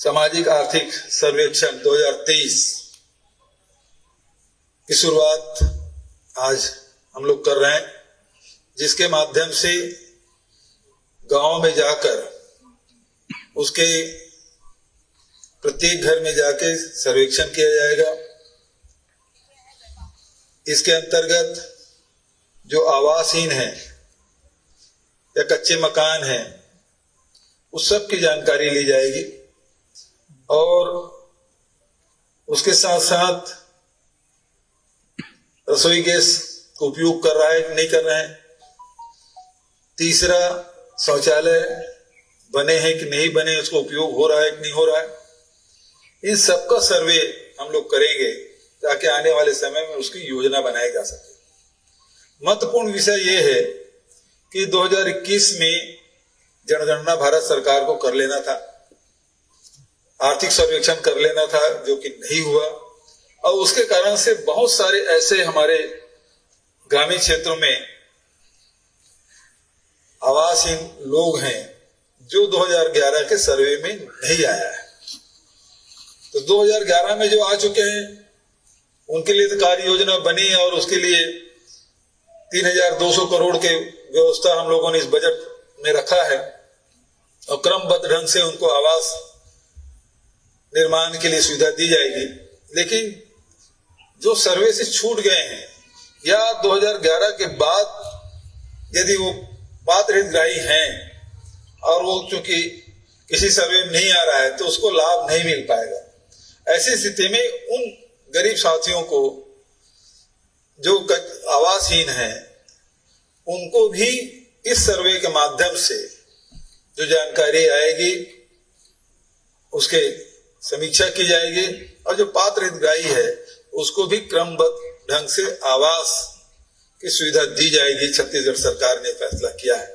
सामाजिक आर्थिक सर्वेक्षण 2023 की शुरुआत आज हम लोग कर रहे हैं, जिसके माध्यम से गांव में जाकर उसके प्रत्येक घर में जाके सर्वेक्षण किया जाएगा। इसके अंतर्गत जो आवासहीन हैं या कच्चे मकान हैं उस सब की जानकारी ली जाएगी और उसके साथ साथ रसोई गैस का उपयोग कर रहा है कि नहीं कर रहे हैं, तीसरा शौचालय बने हैं कि नहीं बने, उसका उपयोग हो रहा है कि नहीं हो रहा है, इन सबका सर्वे हम लोग करेंगे ताकि आने वाले समय में उसकी योजना बनाई जा सके। महत्वपूर्ण विषय ये है कि 2021 में जनगणना भारत सरकार को कर लेना था, आर्थिक सर्वेक्षण कर लेना था, जो कि नहीं हुआ और उसके कारण से बहुत सारे ऐसे हमारे ग्रामीण क्षेत्रों में आवासहीन लोग हैं जो 2011 के सर्वे में नहीं आया है। तो 2011 में जो आ चुके हैं उनके लिए तो कार्य योजना बनी और उसके लिए 3,200 करोड़ के व्यवस्था हम लोगों ने इस बजट में रखा है और क्रमबद्ध ढंग से उनको आवास निर्माण के लिए सुविधा दी जाएगी। लेकिन जो सर्वे से छूट गए हैं या 2011 के बाद यदि वो पात्र हितग्राही हैं और वो चूंकि किसी सर्वे में नहीं आ रहा है तो उसको लाभ नहीं मिल पाएगा। ऐसी स्थिति में उन गरीब साथियों को जो आवासहीन हैं उनको भी इस सर्वे के माध्यम से जो जानकारी आएगी उसके समीक्षा की जाएगी और जो पात्र हितग्राही है उसको भी क्रमबद्ध ढंग से आवास की सुविधा दी जाएगी। छत्तीसगढ़ सरकार ने फैसला किया है।